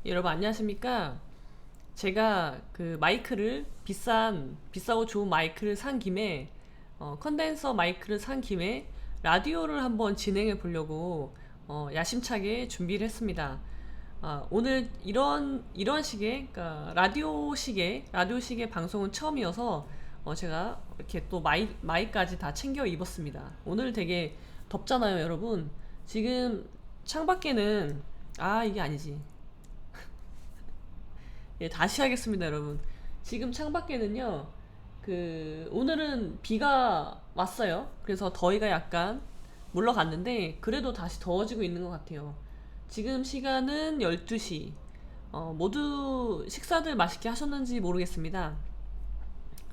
여러분 안녕하십니까? 제가 그 마이크를 비싸고 좋은 마이크를 산 김에 컨덴서 마이크를 산 김에 라디오를 한번 진행해 보려고 야심차게 준비를 했습니다. 오늘 이런 식의 그러니까 라디오식의 방송은 처음이어서 제가 이렇게 또 마이까지 다 챙겨 입었습니다. 오늘 되게 덥잖아요, 여러분. 지금 창밖에는 이게 아니지. 예, 다시 하겠습니다, 여러분. 지금 창밖에는요, 오늘은 비가 왔어요. 그래서 더위가 약간 물러갔는데, 그래도 다시 더워지고 있는 것 같아요. 지금 시간은 12시. 모두 식사들 맛있게 하셨는지 모르겠습니다.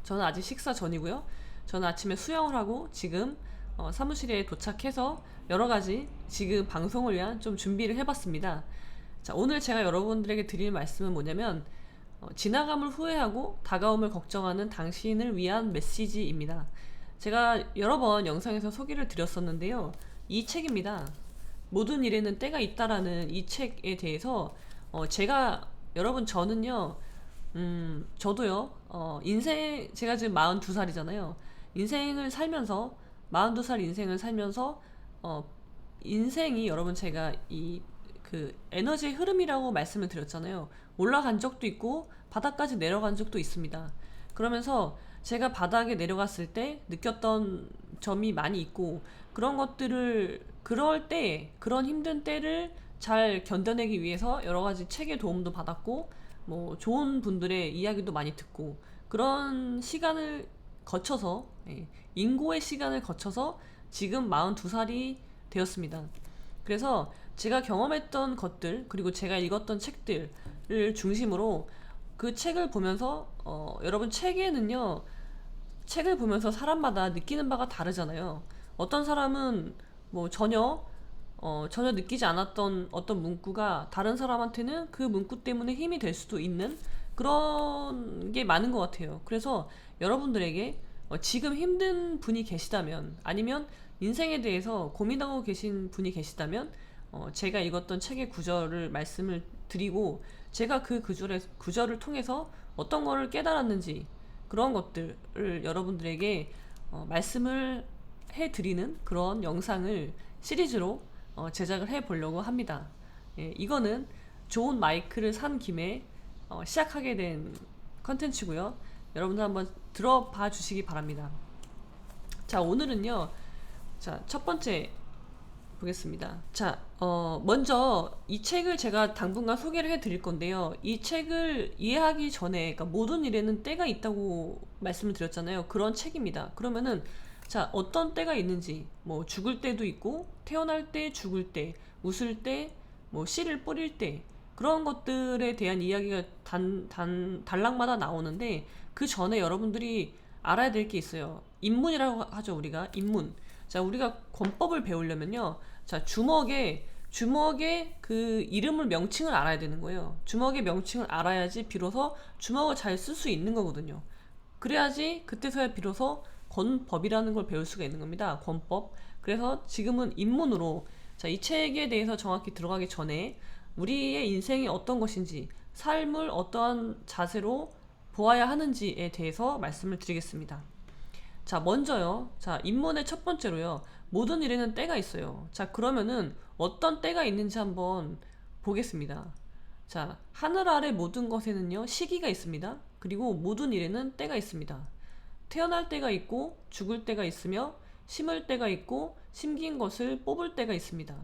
저는 아직 식사 전이고요. 저는 아침에 수영을 하고 지금 사무실에 도착해서 여러 가지 지금 방송을 위한 좀 준비를 해봤습니다. 자, 오늘 제가 여러분들에게 드릴 말씀은 뭐냐면, 지나감을 후회하고 다가옴을 걱정하는 당신을 위한 메시지입니다. 제가 여러 번 영상에서 소개를 드렸었는데요. 이 책입니다. 모든 일에는 때가 있다라는 이 책에 대해서 제가 여러분 저는요, 저도요, 제가 지금 42살이잖아요. 인생을 살면서, 42살 인생을 살면서, 어, 인생이 여러분 제가 에너지의 흐름이라고 말씀을 드렸잖아요. 올라간 적도 있고, 바닥까지 내려간 적도 있습니다. 그러면서 제가 바닥에 내려갔을 때 느꼈던 점이 많이 있고, 그런 힘든 때를 잘 견뎌내기 위해서 여러 가지 책의 도움도 받았고, 뭐 좋은 분들의 이야기도 많이 듣고 그런 시간을 거쳐서 인고의 시간을 거쳐서 지금 42살이 되었습니다. 그래서 제가 경험했던 것들 그리고 제가 읽었던 책들을 중심으로 그 책을 보면서 여러분 책을 보면서 사람마다 느끼는 바가 다르잖아요. 어떤 사람은 뭐 전혀 느끼지 않았던 어떤 문구가 다른 사람한테는 그 문구 때문에 힘이 될 수도 있는 그런 게 많은 것 같아요. 그래서 여러분들에게 지금 힘든 분이 계시다면 아니면 인생에 대해서 고민하고 계신 분이 계시다면 제가 읽었던 책의 구절을 말씀을 드리고 제가 그 구절을 통해서 어떤 거를 깨달았는지 그런 것들을 여러분들에게 말씀을 해드리는 그런 영상을 시리즈로 제작을 해보려고 합니다. 예, 이거는 좋은 마이크를 산 김에 시작하게 된 컨텐츠고요. 여러분들 한번 들어봐 주시기 바랍니다. 자, 오늘은요. 자, 첫 번째 보겠습니다. 자, 먼저 이 책을 제가 당분간 소개를 해드릴 건데요. 이 책을 이해하기 전에, 그러니까 모든 일에는 때가 있다고 말씀을 드렸잖아요. 그런 책입니다. 그러면은, 자, 어떤 때가 있는지, 뭐, 죽을 때도 있고, 태어날 때, 죽을 때, 웃을 때, 뭐, 씨를 뿌릴 때, 그런 것들에 대한 이야기가 단락마다 나오는데, 그 전에 여러분들이 알아야 될 게 있어요. 인문이라고 하죠, 우리가. 인문. 자, 우리가 권법을 배우려면요. 자, 주먹의 그 이름을 명칭을 알아야 되는 거예요. 주먹의 명칭을 알아야지 비로소 주먹을 잘 쓸 수 있는 거거든요. 그래야지 그때서야 비로소 권법이라는 걸 배울 수가 있는 겁니다. 권법. 그래서 지금은 입문으로 자, 이 책에 대해서 정확히 들어가기 전에 우리의 인생이 어떤 것인지, 삶을 어떠한 자세로 보아야 하는지에 대해서 말씀을 드리겠습니다. 자, 먼저요. 자, 입문의 첫 번째로요. 모든 일에는 때가 있어요. 자, 그러면은 어떤 때가 있는지 한번 보겠습니다. 자, 하늘 아래 모든 것에는요, 시기가 있습니다. 그리고 모든 일에는 때가 있습니다. 태어날 때가 있고, 죽을 때가 있으며, 심을 때가 있고, 심긴 것을 뽑을 때가 있습니다.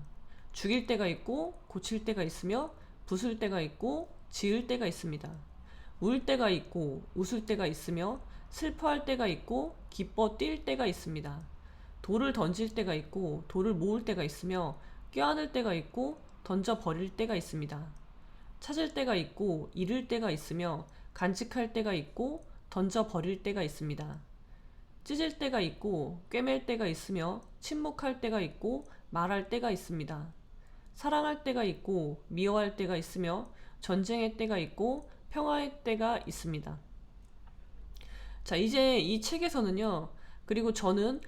죽일 때가 있고, 고칠 때가 있으며, 부술 때가 있고, 지을 때가 있습니다. 울 때가 있고, 웃을 때가 있으며, 슬퍼할 때가 있고, 기뻐 뛸 때가 있습니다. 돌을 던질 때가 있고, 돌을 모을 때가 있으며, 껴안을 때가 있고, 던져 버릴 때가 있습니다. 찾을 때가 있고, 잃을 때가 있으며, 간직할 때가 있고, 던져 버릴 때가 있습니다. 찢을 때가 있고, 꿰맬 때가 있으며, 침묵할 때가 있고, 말할 때가 있습니다. 사랑할 때가 있고, 미워할 때가 있으며, 전쟁의 때가 있고, 평화의 때가 있습니다. 자, 이제 이 책에서는요, 그리고 저는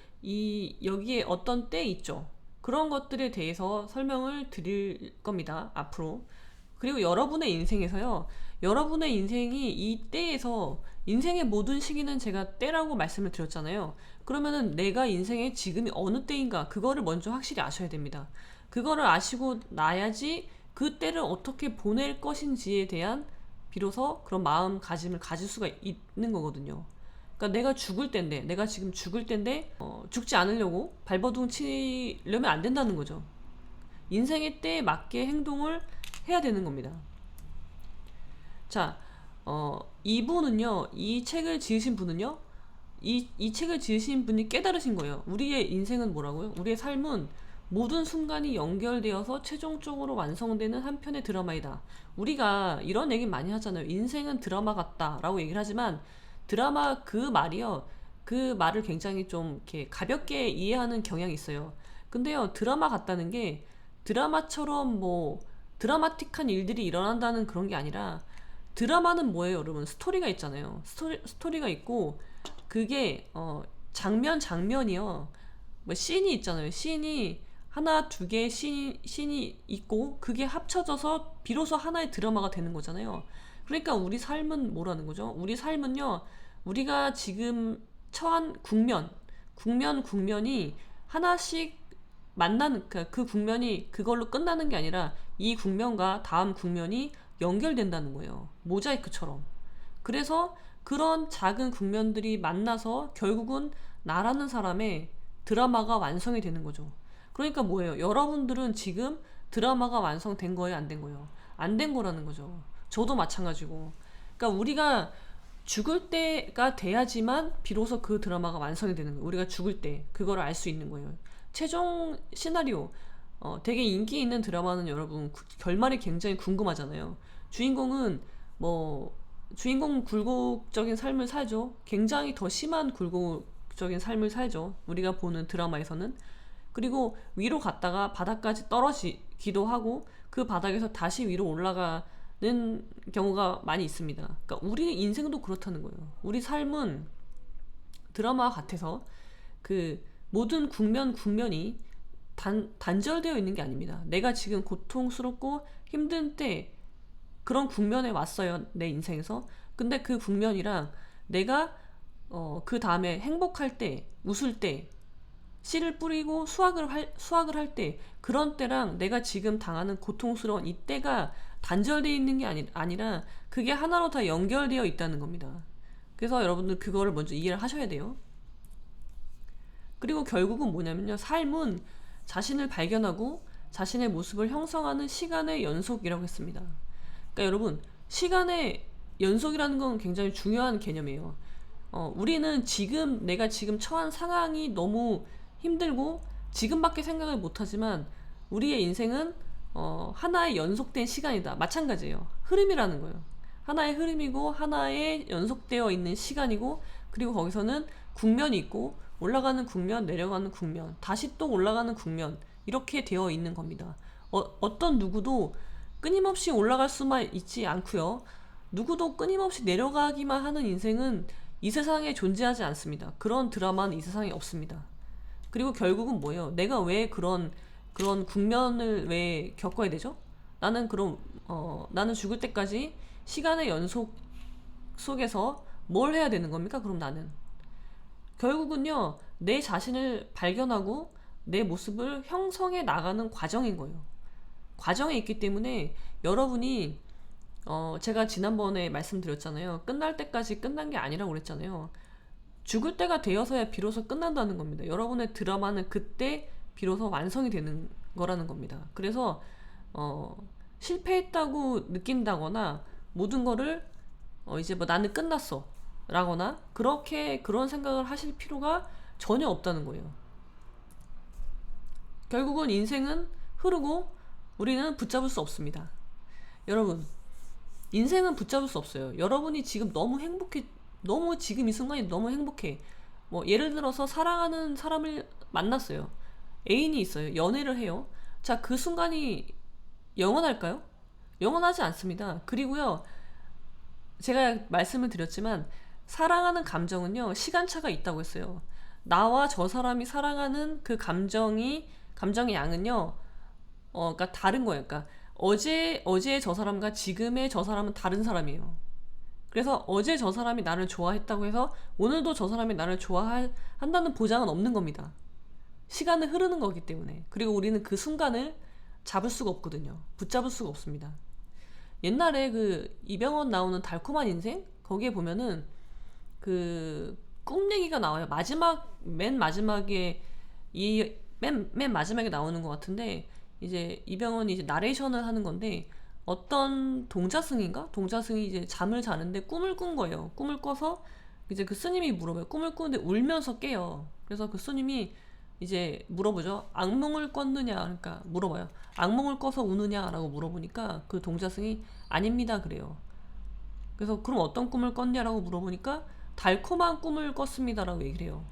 여기에 어떤 때 있죠. 그런 것들에 대해서 설명을 드릴 겁니다, 앞으로. 그리고 여러분의 인생에서요, 여러분의 인생이 이 때에서, 인생의 모든 시기는 제가 때라고 말씀을 드렸잖아요. 그러면은 내가 인생의 지금이 어느 때인가, 그거를 먼저 확실히 아셔야 됩니다. 그거를 아시고 나야지 그 때를 어떻게 보낼 것인지에 대한 비로소 그런 마음가짐을 가질 수가 있는 거거든요. 그러니까 내가 죽을 때인데, 내가 지금 죽을 때인데, 죽지 않으려고 발버둥 치려면 안 된다는 거죠. 인생의 때에 맞게 행동을 해야 되는 겁니다. 자, 이분은요, 이 책을 지으신 분은요, 이 책을 지으신 분이 깨달으신 거예요. 우리의 인생은 뭐라고요? 우리의 삶은 모든 순간이 연결되어서 최종적으로 완성되는 한 편의 드라마이다. 우리가 이런 얘기 많이 하잖아요. 인생은 드라마 같다라고 얘기를 하지만, 드라마 그 말이요, 그 말을 굉장히 좀 이렇게 가볍게 이해하는 경향이 있어요. 근데요, 드라마 같다는 게 드라마처럼 뭐 드라마틱한 일들이 일어난다는 그런 게 아니라, 드라마는 뭐예요, 여러분? 스토리가 있잖아요. 스토리가 있고, 그게 장면 장면이요, 뭐 씬이 있잖아요. 씬이 하나 두 개의 씬이 있고, 그게 합쳐져서 비로소 하나의 드라마가 되는 거잖아요. 그러니까 우리 삶은 뭐라는 거죠? 우리 삶은요, 우리가 지금 처한 국면이 하나씩 만나는, 그 국면이 그걸로 끝나는 게 아니라 이 국면과 다음 국면이 연결된다는 거예요. 모자이크처럼. 그래서 그런 작은 국면들이 만나서 결국은 나라는 사람의 드라마가 완성이 되는 거죠. 그러니까 뭐예요? 여러분들은 지금 드라마가 완성된 거예요? 안 된 거예요? 안 된 거라는 거죠. 저도 마찬가지고. 그러니까 우리가 죽을 때가 돼야지만 비로소 그 드라마가 완성이 되는 거예요. 우리가 죽을 때 그걸 알 수 있는 거예요. 최종 시나리오, 되게 인기 있는 드라마는 여러분 결말이 굉장히 궁금하잖아요. 주인공은 뭐 주인공 굴곡적인 삶을 살죠. 굉장히 더 심한 굴곡적인 삶을 살죠. 우리가 보는 드라마에서는. 그리고 위로 갔다가 바닥까지 떨어지기도 하고, 그 바닥에서 다시 위로 올라가는 경우가 많이 있습니다. 그러니까 우리 인생도 그렇다는 거예요. 우리 삶은 드라마와 같아서 그 모든 국면이 단절되어 있는 게 아닙니다. 내가 지금 고통스럽고 힘든 때 그런 국면에 왔어요, 내 인생에서. 근데 그 국면이랑 내가 그 다음에 행복할 때, 웃을 때, 씨를 뿌리고 수확을 할 때, 그런 때랑 내가 지금 당하는 고통스러운 이 때가 단절되어 있는 게 아니라 그게 하나로 다 연결되어 있다는 겁니다. 그래서 여러분들 그거를 먼저 이해를 하셔야 돼요. 그리고 결국은 뭐냐면요, 삶은 자신을 발견하고 자신의 모습을 형성하는 시간의 연속이라고 했습니다. 그러니까 여러분, 시간의 연속이라는 건 굉장히 중요한 개념이에요. 우리는 지금 내가 지금 처한 상황이 너무 힘들고 지금밖에 생각을 못하지만, 우리의 인생은 하나의 연속된 시간이다. 마찬가지예요. 흐름이라는 거예요. 하나의 흐름이고 하나의 연속되어 있는 시간이고, 그리고 거기서는 국면이 있고, 올라가는 국면, 내려가는 국면, 다시 또 올라가는 국면, 이렇게 되어 있는 겁니다. 어떤 누구도 끊임없이 올라갈 수만 있지 않고요, 누구도 끊임없이 내려가기만 하는 인생은 이 세상에 존재하지 않습니다. 그런 드라마는 이 세상에 없습니다. 그리고 결국은 뭐예요? 내가 왜 그런 국면을 왜 겪어야 되죠? 나는 죽을 때까지 시간의 연속 속에서 뭘 해야 되는 겁니까? 그럼 나는 결국은요, 내 자신을 발견하고 내 모습을 형성해 나가는 과정인 거예요. 과정에 있기 때문에 여러분이, 제가 지난번에 말씀드렸잖아요. 끝날 때까지 끝난 게 아니라고 그랬잖아요. 죽을 때가 되어서야 비로소 끝난다는 겁니다. 여러분의 드라마는 그때 비로소 완성이 되는 거라는 겁니다. 그래서 실패했다고 느낀다거나 모든 거를 이제 뭐 나는 끝났어 라거나 그런 생각을 하실 필요가 전혀 없다는 거예요. 결국은 인생은 흐르고 우리는 붙잡을 수 없습니다. 여러분, 인생은 붙잡을 수 없어요. 여러분이 지금 너무 행복해, 너무 지금 이 순간이 너무 행복해. 뭐 예를 들어서 사랑하는 사람을 만났어요. 애인이 있어요. 연애를 해요. 자, 그 순간이 영원할까요? 영원하지 않습니다. 그리고요, 제가 말씀을 드렸지만 사랑하는 감정은요, 시간차가 있다고 했어요. 나와 저 사람이 사랑하는 그 감정의 양은요, 그러니까 다른 거예요. 그러니까 어제의 저 사람과 지금의 저 사람은 다른 사람이에요. 그래서 어제 저 사람이 나를 좋아했다고 해서 오늘도 저 사람이 나를 좋아한다는 보장은 없는 겁니다. 시간은 흐르는 거기 때문에. 그리고 우리는 그 순간을 잡을 수가 없거든요. 붙잡을 수가 없습니다. 옛날에 그 이병헌 나오는 달콤한 인생? 거기에 보면은 그 꿈 얘기가 나와요. 맨 마지막에 맨 마지막에 나오는 것 같은데, 이제 이병헌이 이제 나레이션을 하는 건데, 어떤 동자승인가? 동자승이 이제 잠을 자는데 꿈을 꾼 거예요. 꿈을 꿔서 이제 그 스님이 물어봐요. 꿈을 꾸는데 울면서 깨요. 그래서 그 스님이 이제 물어보죠. 악몽을 꿨느냐? 그러니까 물어봐요. 악몽을 꿔서 우느냐라고 물어보니까 그 동자승이 아닙니다 그래요. 그래서 그럼 어떤 꿈을 꿨냐라고 물어보니까 달콤한 꿈을 꿨습니다라고 얘기를 해요.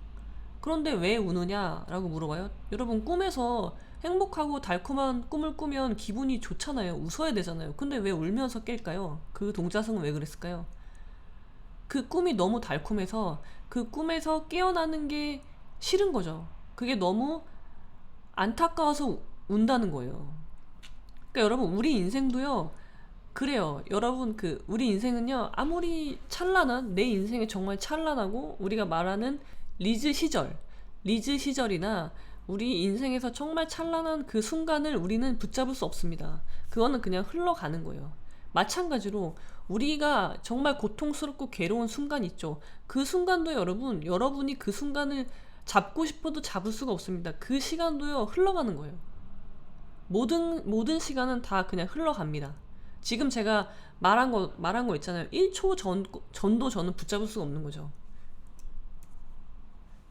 그런데 왜 우느냐라고 물어봐요. 여러분, 꿈에서 행복하고 달콤한 꿈을 꾸면 기분이 좋잖아요. 웃어야 되잖아요. 근데 왜 울면서 깰까요? 그 동자승은 왜 그랬을까요? 그 꿈이 너무 달콤해서 그 꿈에서 깨어나는 게 싫은 거죠. 그게 너무 안타까워서 운다는 거예요. 그러니까 여러분, 우리 인생도요, 그래요. 여러분, 우리 인생은요, 아무리 찬란한, 내 인생이 정말 찬란하고, 우리가 말하는 리즈 시절, 리즈 시절이나, 우리 인생에서 정말 찬란한 그 순간을 우리는 붙잡을 수 없습니다. 그거는 그냥 흘러가는 거예요. 마찬가지로, 우리가 정말 고통스럽고 괴로운 순간 있죠. 그 순간도 여러분이 그 순간을 잡고 싶어도 잡을 수가 없습니다. 그 시간도요, 흘러가는 거예요. 모든 시간은 다 그냥 흘러갑니다. 지금 제가 말한 거 있잖아요. 1초 전도 저는 붙잡을 수가 없는 거죠.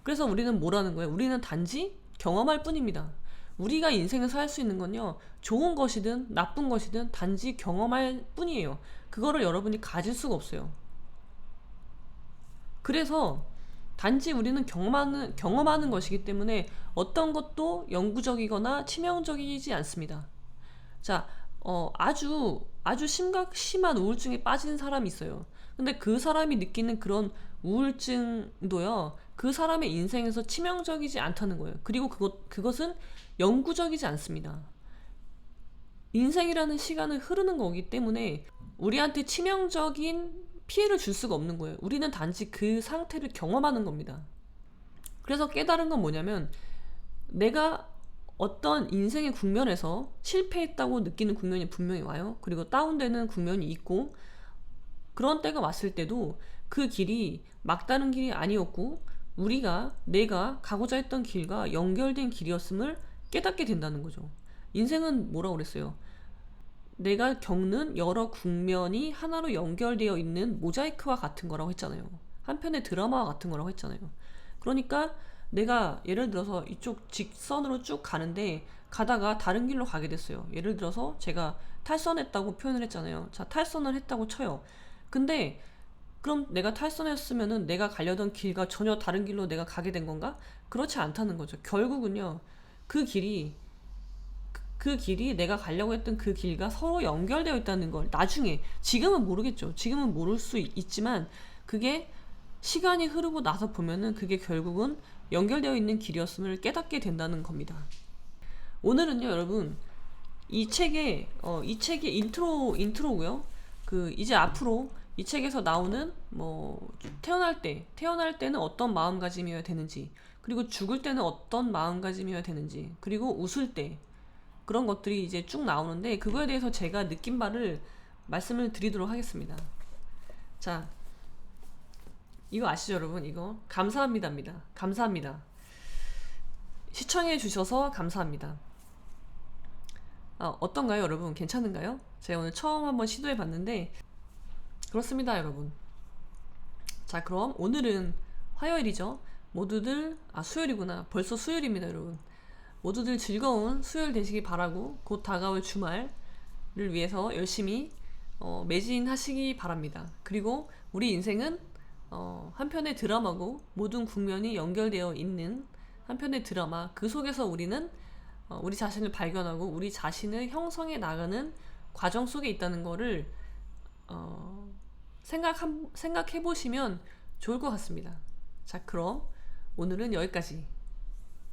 그래서 우리는 뭐라는 거예요? 우리는 단지 경험할 뿐입니다. 우리가 인생을 살 수 있는 건요, 좋은 것이든 나쁜 것이든 단지 경험할 뿐이에요. 그거를 여러분이 가질 수가 없어요. 그래서 단지 우리는 경험하는 것이기 때문에 어떤 것도 영구적이거나 치명적이지 않습니다. 자, 아주 심한 우울증에 빠진 사람이 있어요. 근데 그 사람이 느끼는 그런 우울증도요, 그 사람의 인생에서 치명적이지 않다는 거예요. 그리고 그것은 영구적이지 않습니다. 인생이라는 시간은 흐르는 거기 때문에 우리한테 치명적인 피해를 줄 수가 없는 거예요. 우리는 단지 그 상태를 경험하는 겁니다. 그래서 깨달은 건 뭐냐면, 내가 어떤 인생의 국면에서 실패했다고 느끼는 국면이 분명히 와요. 그리고 다운되는 국면이 있고, 그런 때가 왔을 때도 그 길이 막다른 길이 아니었고, 내가 가고자 했던 길과 연결된 길이었음을 깨닫게 된다는 거죠. 인생은 뭐라고 그랬어요? 내가 겪는 여러 국면이 하나로 연결되어 있는 모자이크와 같은 거라고 했잖아요. 한 편의 드라마와 같은 거라고 했잖아요. 그러니까 내가 예를 들어서 이쪽 직선으로 쭉 가는데 가다가 다른 길로 가게 됐어요. 예를 들어서 제가 탈선했다고 표현을 했잖아요. 자, 탈선을 했다고 쳐요. 근데 그럼 내가 탈선했으면은 내가 가려던 길과 전혀 다른 길로 내가 가게 된 건가? 그렇지 않다는 거죠. 결국은요, 그 길이 내가 가려고 했던 그 길과 서로 연결되어 있다는 걸 나중에, 지금은 모르겠죠. 지금은 모를 수 있지만 그게 시간이 흐르고 나서 보면은 그게 결국은 연결되어 있는 길이었음을 깨닫게 된다는 겁니다. 오늘은요, 여러분, 이 책의 인트로고요. 이제 앞으로 이 책에서 나오는 태어날 때는 어떤 마음가짐이어야 되는지, 그리고 죽을 때는 어떤 마음가짐이어야 되는지, 그리고 웃을 때 그런 것들이 이제 쭉 나오는데, 그거에 대해서 제가 느낀 바를 말씀을 드리도록 하겠습니다. 자, 이거 아시죠, 여러분? 이거 감사합니다입니다. 감사합니다. 시청해 주셔서 감사합니다. 어떤가요, 여러분? 괜찮은가요? 제가 오늘 처음 한번 시도해 봤는데 그렇습니다, 여러분. 자, 그럼 오늘은 화요일이죠. 모두들 수요일이구나. 벌써 수요일입니다, 여러분. 모두들 즐거운 수요일 되시기 바라고, 곧 다가올 주말을 위해서 열심히 매진하시기 바랍니다. 그리고 우리 인생은 한편의 드라마고, 모든 국면이 연결되어 있는 한편의 드라마, 그 속에서 우리는 우리 자신을 발견하고 우리 자신을 형성해 나가는 과정 속에 있다는 거를 생각해 보시면 좋을 것 같습니다. 자, 그럼 오늘은 여기까지.